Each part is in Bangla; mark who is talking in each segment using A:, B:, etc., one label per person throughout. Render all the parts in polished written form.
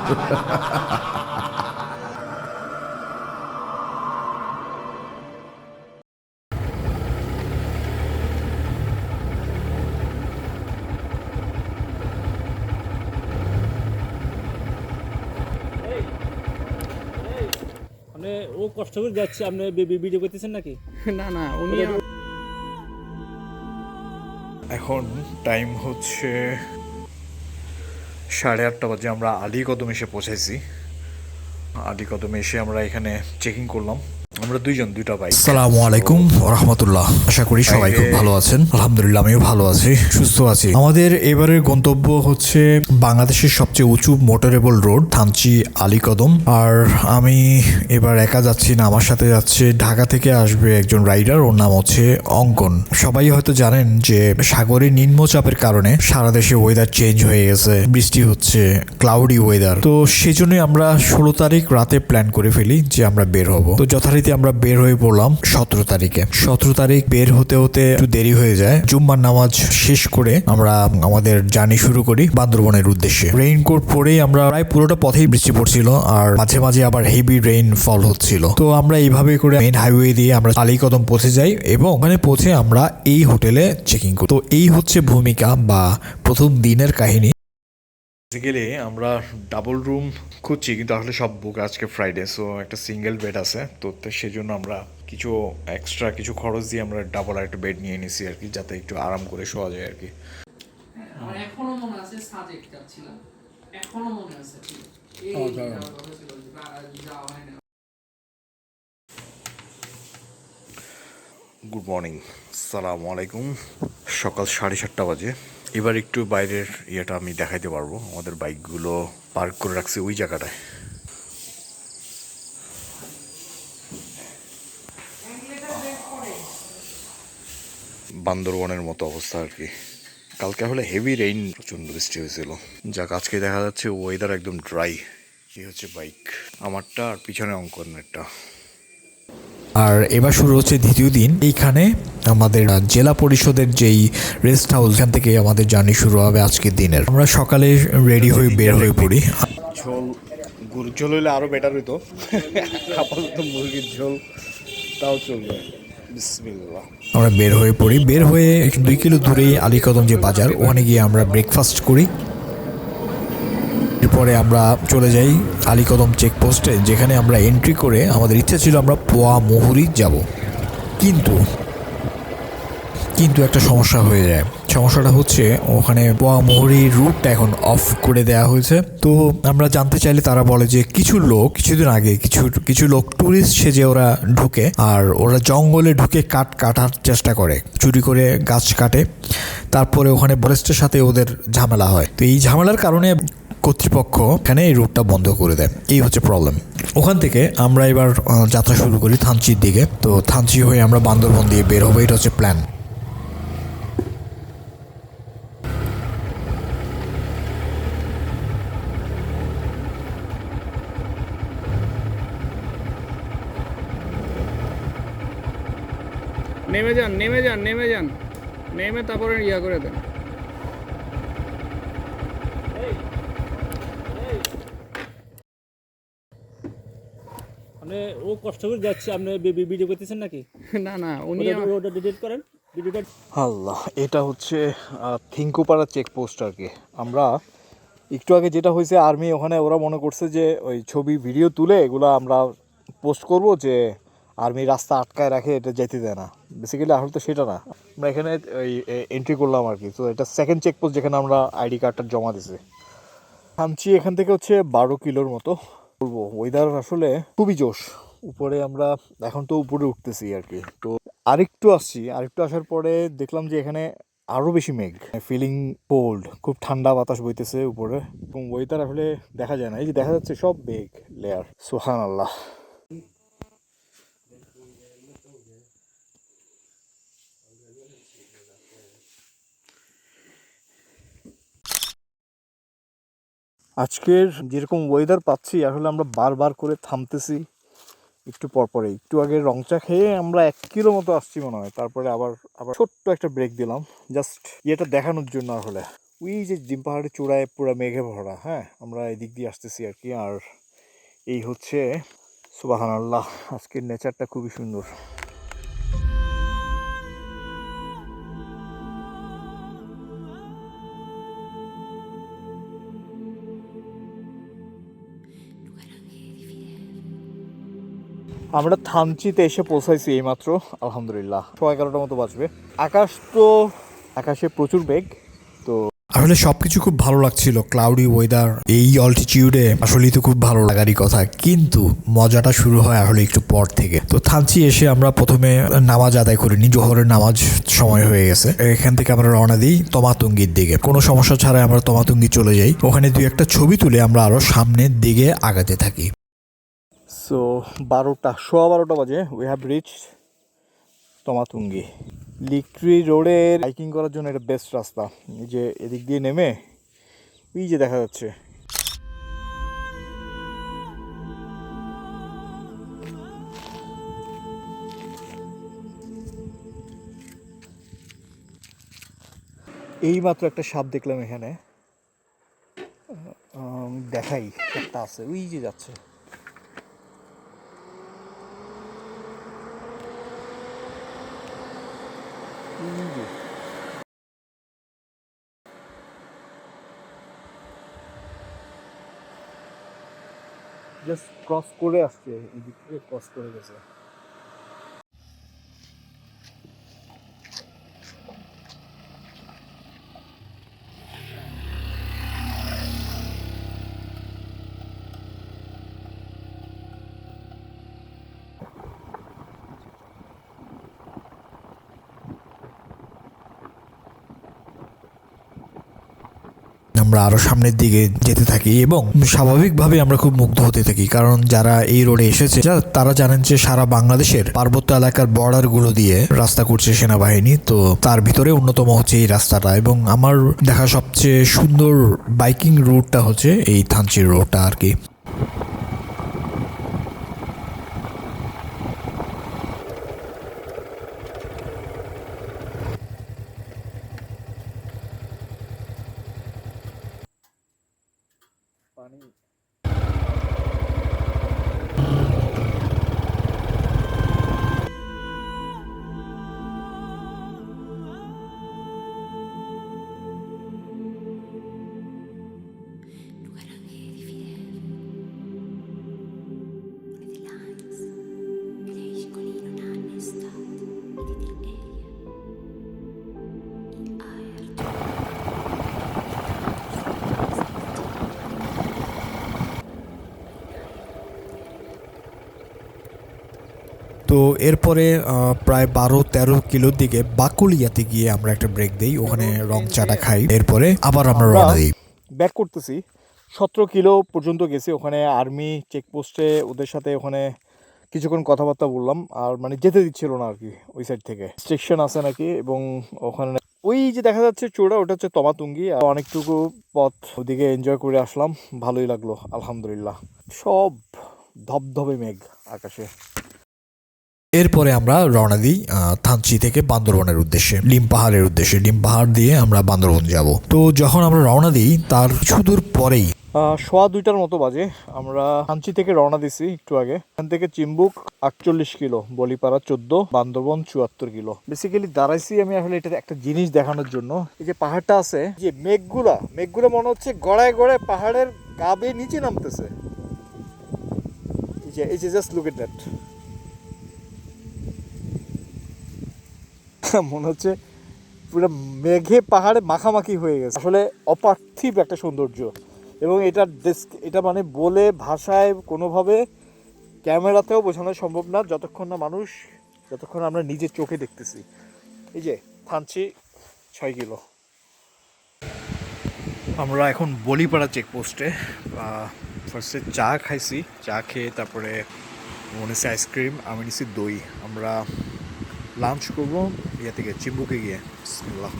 A: ও কষ্ট করে যাচ্ছে, আপনি ভিডিও করতেছেন নাকি?
B: না না, উনি
C: এখন টাইম হচ্ছে 8:30 বাজে। আমরা আলীকদম এসে পৌঁছেছি। আলীকদমে এসে আমরা এখানে চেকিং করলাম। আমরা দুইটা বাইক।
D: আসসালামু আলাইকুম ওয়া রাহমাতুল্লাহ। আশা করি সবাই খুব ভালো আছেন। আলহামদুলিল্লাহ আমিও ভালো আছি, সুস্থ আছি। আমাদের এবারের গন্তব্য হচ্ছে বাংলাদেশের সবচেয়ে উঁচু মোটরেবল রোড থানচি আলীকদম। আর আমি এবার একা যাচ্ছি না, আমার সাথে যাচ্ছে ঢাকা থেকে আসবে একজন রাইডার, ওর নাম হচ্ছে অঙ্কন। সবাই হয়তো জানেন যে সাগরের নিম্নচাপের কারণে সারা দেশে ওয়েদার চেঞ্জ হয়ে গেছে, বৃষ্টি হচ্ছে, ক্লাউডি ওয়েদার। তো সেজন্যই আমরা 16 তারিখ রাতে প্ল্যান করে ফেলি যে আমরা বের হব। তো যথারীতি আমরা বের হয়ে পড়লাম 17 তারিখে। 17 তারিখ বের হতে হতে একটু দেরি হয়ে যায়। জুম্মার নামাজ শেষ করে আমরা আমাদের জার্নি শুরু করি বান্দরবনের উদ্দেশ্যে। রেইনকোট পরেই আমরা প্রায় পুরোটা পথেই বৃষ্টি পড়ছিল, আর মাঝে মাঝে আবার হেভি রেইন ফল হচ্ছিল। তো আমরা এইভাবে করে মেইন হাইওয়ে দিয়ে আমরা আলীকদম পৌঁছে যাই এবং ওখানে পৌঁছে আমরা এই হোটেলে চেকিং করি। তো এই হচ্ছে ভূমিকা বা প্রথম দিনের কাহিনী।
C: বেসিক্যালি আমরা ডাবল রুম খুঁজছি, কিন্তু আসলে সব বুক। আজকে ফ্রাইডে, সো একটা সিঙ্গেল বেড আছে। তো সেই জন্য আমরা কিছু এক্সট্রা কিছু খরচ দিয়ে আমরা ডাবল আর একটা বেড নিয়ে নিছি আর কি, যাতে একটু আরাম করে শোয়া যায় আর কি।
B: আমার এখনো মনে আছে সাজেক যাচ্ছিলাম, এখনো মনে আছে।
C: গুড মর্নিং, সালামু আলাইকুম। সকাল 7:30 বাজে। এবার একটু বাইরের ইয়েটা আমি দেখাইতে পারবো। আমাদের বাইকগুলো পার্ক করে রাখছি ওই জায়গাটায়। বান্দরবনের মতো অবস্থা আর কি। কালকে হলে হেভি রেইন, প্রচণ্ড বৃষ্টি হয়েছিল। যাক, আজকে দেখা যাচ্ছে ওয়েদার একদম ড্রাই। এই হচ্ছে বাইক আমারটা, আর পিছনে অঙ্কনেরটা।
D: আর এবার শুরু হচ্ছে দ্বিতীয় দিন। এইখানে আমাদের জেলা পরিষদের যেই রেস্ট হাউস, এখান থেকে আমাদের জার্নি শুরু হবে আজকের দিনের। আমরা সকালে রেডি হয়ে বের হয়ে পড়ি।
C: ঝোল, গরুর ঝোল হইলে আরো বেটার হইতো। আপাতত মুরগির ঝোল তাও চলবে। বিসমিল্লাহ।
D: আমরা বের হয়ে পড়ি। বের হয়ে 2 কিলো দূরেই আলীকদম যে বাজার, ওখানে গিয়ে আমরা ব্রেকফাস্ট করি। এরপরে আমরা চলে যাই আলীকদম চেকপোস্টে, যেখানে আমরা এন্ট্রি করে আমাদের ইচ্ছা ছিল আমরা পোয়া মুহুরি যাব, কিন্তু একটা সমস্যা হয়ে যায়। সমস্যাটা হচ্ছে ওখানে পোয়া মুহুরি রুটটা এখন অফ করে দেওয়া হয়েছে। তো আমরা জানতে চাইলে তারা বলে যে কিছু লোক কিছুদিন আগে কিছু লোক ট্যুরিস্ট সেজে ওরা ঢুকে, আর ওরা জঙ্গলে ঢুকে কাটার চেষ্টা করে, চুরি করে গাছ কাটে। তারপরে ওখানে ফরেস্টের সাথে ওদের ঝামেলা হয়। তো এই ঝামেলার কারণে কর্তৃপক্ষ এখানে এই রুটটা বন্ধ করে দেয়। এই হচ্ছে প্রবলেম। ওখান থেকে আমরা এবার যাত্রা শুরু করি থানচির দিকে। তো থানচি হয়ে আমরা বান্দরবন দিয়ে বের হবো, এটা হচ্ছে প্ল্যান।
B: নেমে তারপরে ইয়া করে দেন।
A: ও কষ্ট করে যাচ্ছে, আপনি ভিডিও করতেছেন নাকি?
B: না না, উনি
A: ওটা ডিলিট করেন ভিডিওটা।
C: আল্লাহ, এটা হচ্ছে থিঙ্কুপাড়া চেকপোস্ট আর কি। আমরা একটু আগে যেটা হয়েছে, আর্মি ওখানে ওরা মনে করছে যে ওই ছবি ভিডিও তুলে এগুলো আমরা পোস্ট করব, যে আর্মি রাস্তা আটকায় রাখে, এটা যেতে দেয় না। বেসিক্যালি আসলে তো সেটা না। আমরা এখানে ওই এন্ট্রি করলাম আর কি। তো এটা সেকেন্ড চেকপোস্ট, যেখানে আমরা আইডি কার্ডটা জমা দিছি। থামচি এখান থেকে হচ্ছে 12 কিলোর মতো। বলবো ওয়েদার আসলে খুবই জোশ। উপরে আমরা এখন তো উপরে উঠতেছি আর কি। তো আরেকটু আসার পরে দেখলাম যে এখানে আরো বেশি মেঘ, ফিলিং কোল্ড, খুব ঠান্ডা বাতাস বইতেছে উপরে, এবং ওয়েদার আসলে দেখা যায় না। এই যে দেখা যাচ্ছে সব মেঘ লেয়ার, সুবহানাল্লাহ। আজকের যেরকম ওয়েদার পাচ্ছি, আসলে আমরা বারবার করে থামতেছি একটু পরপরে। একটু আগে রংচা খেয়ে আমরা 1 কিলো মতো আসছি মনে হয়। তারপরে আবার ছোট্ট একটা ব্রেক দিলাম, জাস্ট ইয়েটা দেখানোর জন্য আসলে। ওই যে ডিম পাহাড়ের চূড়ায় পুরো মেঘে ভরা। হ্যাঁ, আমরা এদিক দিয়ে আসতেছি আর কি। আর এই হচ্ছে সুবহানাল্লাহ, আজকের নেচারটা খুবই সুন্দর। আমরা থানচিতে এসে পৌঁছাইছি এইমাত্র, আলহামদুলিল্লাহ 11:30 মতো বাজবে। আকাশে প্রচুর মেঘ। তো
D: আসলে সবকিছু খুব ভালো লাগছিল, ক্লাউডি ওয়েদার, এই অল্টিটিউডে আসলেই তো খুব ভালো লাগারই কথা, কিন্তু মজাটা শুরু হয় আসলে একটু পর থেকে। তো থানচি এসে আমরা প্রথমে নামাজ আদায় করিনি, জোহরের নামাজ সময় হয়ে গেছে। এখান থেকে আমরা রওনা দিই তমাতুঙ্গির দিকে। কোনো সমস্যা ছাড়াই আমরা তমাতুঙ্গি চলে যাই। ওখানে 2-1টা ছবি তুলে আমরা আরো সামনের দিকে আগাতে থাকি।
C: সো 12টা বাজে, উই হ্যাভ রিচ তমাতুঙ্গি। লিকট্রি রোডে হাইকিং করার জন্য এটা বেস্ট রাস্তা। এই যে এদিক দিয়ে নেমে ওই যে দেখা যাচ্ছে এইমাত্র একটা সাপ দেখলাম এখানে, দেখাই একটা আছে, ওই যে যাচ্ছে। জাস্ট ক্রস করে আসছে, এদিক থেকে ক্রস করে গেছে।
D: আমরা আরো সামনের দিকে যেতে থাকি এবং স্বাভাবিকভাবে আমরা খুব মুগ্ধ হতে থাকি, কারণ যারা এই রোডে এসেছে তারা জানেন যে সারা বাংলাদেশের পার্বত্য এলাকার বর্ডার গুলো দিয়ে রাস্তা করছে সেনাবাহিনী। তো তার ভিতরে অন্যতম হচ্ছে এই রাস্তাটা, এবং আমার দেখা সবচেয়ে সুন্দর বাইকিং রুটটা হচ্ছে এই থানচির রোডটা আর কি।
C: পানি
D: তো এরপরে প্রায় 12-13 কিলোর দিকে বাকুলিয়াতে গিয়ে আমরা একটা ব্রেক দিই, ওখানে রং চাটা খাই, এরপরে আবার আমরা রওনা দিই।
C: ব্যাক করতেছি। 17 কিলো পর্যন্ত গেছি। ওখানে আর্মি চেকপোস্টে ওদের সাথে ওখানে কিছুক্ষণ কথাবার্তা বললাম, আর মানে যেতে দিচ্ছিল না আর কি ওই সাইড থেকে, স্টেশন আছে নাকি। এবং ওখানে ওই যে দেখা যাচ্ছে চূড়া, ওটা হচ্ছে তমাতুঙ্গি। আর অনেকটুকু পথ ওদিকে এনজয় করে আসলাম, ভালোই লাগলো আলহামদুলিল্লাহ। সব ধবধবে মেঘ আকাশে।
D: এরপরে আমরা রওনা দিই থানচি থেকে বান্দরবনের উদ্দেশ্যে, ডিম পাহাড়ের উদ্দেশ্যে। ডিম পাহাড় দিয়ে আমরা বান্দরবন যাব। তো যখন আমরা রওনা দিই তার সুদূর পরেই
C: 2:15 মতো বাজে, আমরা থানচি থেকে রওনা দিছি একটু আগে। এখান থেকে Chimbuk 48 kilo, Balipara 14, Bandarban 74 kilo. Basically দাঁড়াইছি আমি আসলে এটা একটা জিনিস দেখানোর জন্য। এই যে পাহাড়টা আছে, যে মেঘগুলা মনে হচ্ছে গড়ায় গড়ায় পাহাড়ের গা বেয়ে নিচে নামতেছে। এই যে জাস্ট লুক এট দ্যাট। মনে হচ্ছে পুরো মেঘে পাহাড়ে মাখামাখি হয়ে গেছে। আসলে অপার্থিব একটা সৌন্দর্য, এবং এটা মানে বলে ভাষায় কোনোভাবে ক্যামেরাতেও বোঝানো সম্ভব না, যতক্ষণ আমরা নিজের চোখে দেখতেছি। এই যে থানচি 6 কিলো। আমরা এখন বলিপাড়া চেকপোস্টে। ফার্স্টে চা খাইছি, চা খেয়ে তারপরে মনে হচ্ছে আইসক্রিম, আমি নিচ্ছি দই। আমরা লাঞ্চ করবো ইয়ে থেকে চিম্বুকে গিয়ে। বিসমিল্লাহ।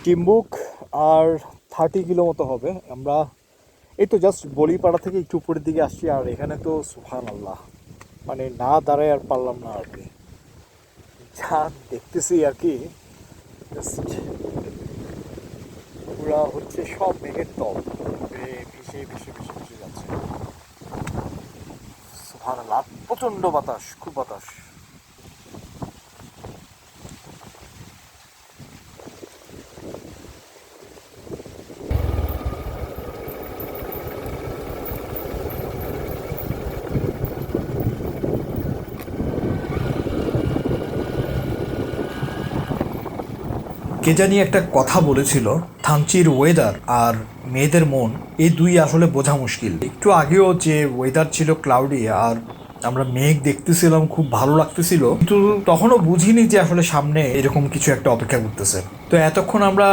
C: চিম্বুক আর 30 কিলো মতো হবে। আমরা এই তো জাস্ট বলিপাড়া থেকে একটু উপরের দিকে আসছি। আর এখানে তো সুবহানাল্লাহ, মানে না দাঁড়ায় আর পারলাম না আর কি, যা দেখতেছি আর কি। পুরা হচ্ছে সব মেঘের তল ভেসে ভেসে ভেসে ভেসে যাচ্ছে। সুবহানাল্লাহ, প্রচন্ড বাতাস, খুব বাতাস।
D: কে জানি একটা কথা বলেছিল, থানচির ওয়েদার আর মেয়েদের মন, এই দুই আসলে বোঝা মুশকিল। একটু আগেও যে ওয়েদার ছিল ক্লাউডি আর আমরা মেঘ দেখতেছিলাম, খুব ভালো লাগতেছিল, কিন্তু তখনও বুঝিনি যে আসলে সামনে এরকম কিছু একটা অপেক্ষা করতেছে। তো এতক্ষণ আমরা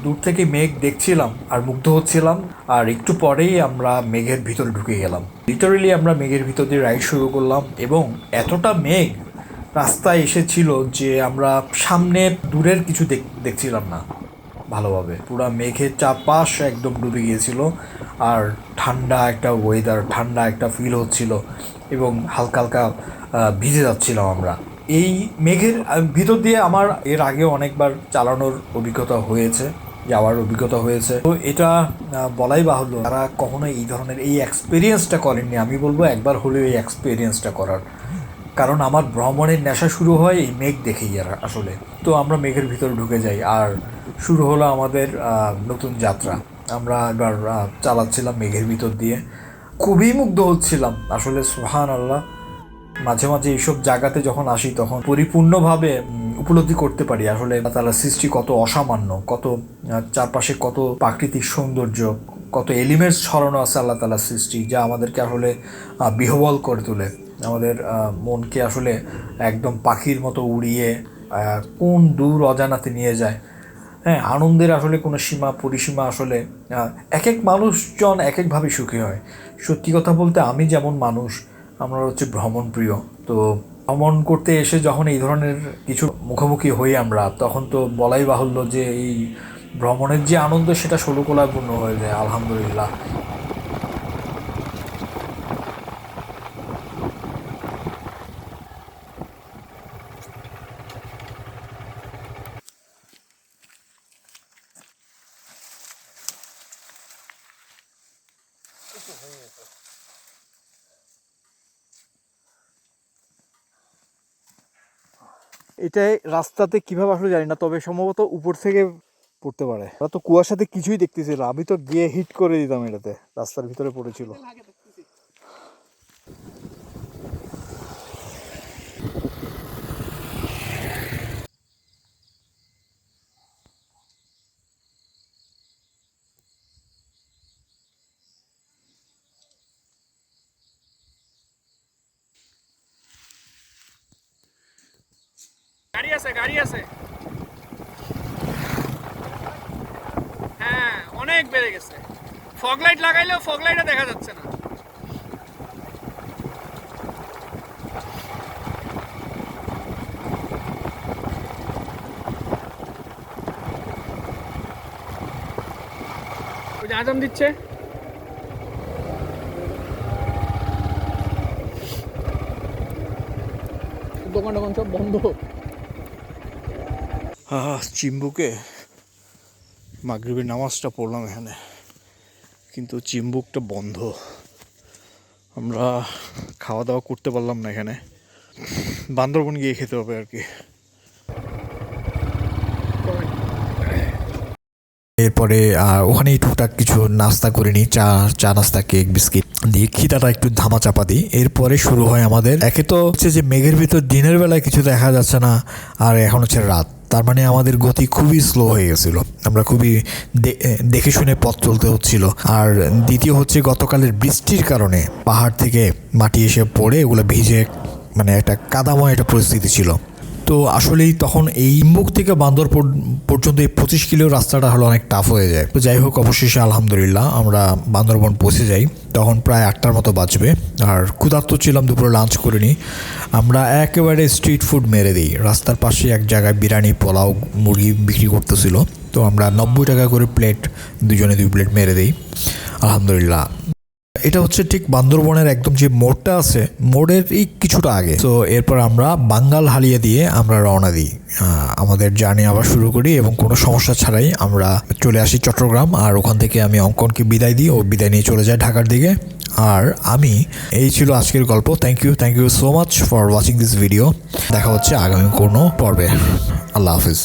D: দূর থেকে মেঘ দেখছিলাম আর মুগ্ধ হচ্ছিলাম, আর একটু পরেই আমরা মেঘের ভিতরে ঢুকে গেলাম। লিটারেলি আমরা মেঘের ভিতর দিয়ে রাইড শুরু করলাম, এবং এতটা মেঘ রাস্তায় এসেছিল যে আমরা সামনে দূরের কিছু দেখছিলাম না ভালোভাবে। পুরো মেঘের চারপাশ একদম ডুবে গিয়েছিল, আর ঠান্ডা একটা ওয়েদার, ঠান্ডা একটা ফিল হচ্ছিল, এবং হালকা হালকা ভিজে যাচ্ছিলাম আমরা এই মেঘের ভিতর দিয়ে। আমার এর আগে অনেকবার চালানোর অভিজ্ঞতা হয়েছে, যাওয়ার অভিজ্ঞতা হয়েছে, তো এটা বলাই বাহুল্য। তারা কখনো এই ধরনের এই এক্সপিরিয়েন্সটা করেননি, আমি বলবো একবার হলেও এই এক্সপিরিয়েন্সটা করার। কারণ আমার ভ্রমণের নেশা শুরু হয় এই মেঘ দেখেই আর আসলে। তো আমরা মেঘের ভিতরে ঢুকে যাই, আর শুরু হলো আমাদের নতুন যাত্রা। আমরা এবার চালাচ্ছিলাম মেঘের ভিতর দিয়ে, খুবই মুগ্ধ হচ্ছিলাম আসলে। সুবহানাল্লাহ, মাঝে মাঝে এইসব জায়গাতে যখন আসি তখন পরিপূর্ণভাবে উপলব্ধি করতে পারি আসলে আল্লাহ তাআলার সৃষ্টি কত অসামান্য, কত চারপাশে কত প্রাকৃতিক সৌন্দর্য, কত এলিমেন্টস ছড়ানো আছে আল্লাহ তাআলার সৃষ্টি, যা আমাদেরকে আসলে বিহ্বল করে তোলে, আমাদের মনকে আসলে একদম পাখির মতো উড়িয়ে কোন দূর অজানাতে নিয়ে যায়। হ্যাঁ, আনন্দের আসলে কোনো সীমা পরিসীমা আসলে এক এক মানুষজন এক একভাবে সুখী হয়। সত্যি কথা বলতে আমি যেমন মানুষ, আমরা হচ্ছে ভ্রমণ প্রিয়, তো ভ্রমণ করতে এসে যখন এই ধরনের কিছু মুখোমুখি হই আমরা, তখন তো বলাই বাহুল্য যে এই ভ্রমণের যে আনন্দ সেটা ষোলকলাপূর্ণ হয়ে যায় আলহামদুলিল্লাহ।
C: এটাই রাস্তাতে কিভাবে আসলে জানি না, তবে সম্ভবত উপর থেকে পড়তে পারে। ওরা তো কুয়াশাতে কিছুই দেখতেছিল, আমি তো গিয়ে হিট করে দিতাম, এটাতে রাস্তার ভিতরে পড়েছিল।
B: গাড়ি আছে, গাড়ি আছে। হ্যাঁ, অনেক বেড়ে গেছে। ফগ লাইট লাগাইলেও ফগ লাইটে দেখা যাচ্ছে না। ওই যে আজান দিচ্ছে। দোকান টোকান সব বন্ধ।
C: চিম্বুকে মাগরিবের নামাজটা পড়লাম এখানে, কিন্তু চিম্বুকটা বন্ধ। আমরা খাওয়া দাওয়া করতে পারলাম না এখানে, বান্দরবন গিয়ে খেতে হবে আর কি।
D: এরপরে ওখানেই টুকটাক কিছু নাস্তা করে নিই, চা নাস্তা, কেক, বিস্কিট দিয়ে খিদাটা একটু ধামা চাপা দিই। এরপরে শুরু হয় আমাদের, একে তো হচ্ছে যে মেঘের ভিতর দিনের বেলায় কিছু দেখা যাচ্ছে না, আর এখন হচ্ছে রাত, তার মানে আমাদের গতি খুবই স্লো হয়ে গেছিলো। আমরা খুবই দেখে শুনে পথ চলতে হচ্ছিল। আর দ্বিতীয় হচ্ছে গতকালের বৃষ্টির কারণে পাহাড় থেকে মাটি এসে পড়ে এগুলো ভিজে, মানে একটা কাদাময় একটা পরিস্থিতি ছিল। তো আসলেই তখন এই মুখ থেকে বান্দর পর্যন্ত এই 25 কিলো রাস্তাটা হলো অনেক টাফ হয়ে যায়। তো যাই হোক, অবশেষে আলহামদুলিল্লাহ আমরা বান্দরবন পৌঁছে যাই। তখন প্রায় 8টার মতো বাজবে, আর ক্ষুধার্ত ছিলাম, দুপুরে লাঞ্চ করে নিই। আমরা একেবারে স্ট্রিট ফুড মেরে দিই। রাস্তার পাশে এক জায়গায় বিরিয়ানি, পোলাও, মুরগি বিক্রি করতেছিল, তো আমরা 90 টাকা করে প্লেট, দুজনে 2 প্লেট মেরে দিই আলহামদুলিল্লাহ। এটা হচ্ছে ঠিক বান্দরবনের একদম যে মোড়টা আছে মোড়ের কিছুটা আগে। তো এরপর আমরা বাঙ্গাল হালিয়া দিয়ে আমরা রওনা দিই, আমাদের জার্নি আবার শুরু করি এবং কোনো সমস্যা ছাড়াই আমরা চলে আসি চট্টগ্রাম। আর ওখান থেকে আমি অঙ্কনকে বিদায় দিই, ও বিদায় নিয়ে চলে যায় ঢাকার দিকে। আর এই ছিল আজকের গল্প। Thank you so much for watching this video. দেখা হচ্ছে আগামী কোনো পর্বে। আল্লাহ হাফিজ।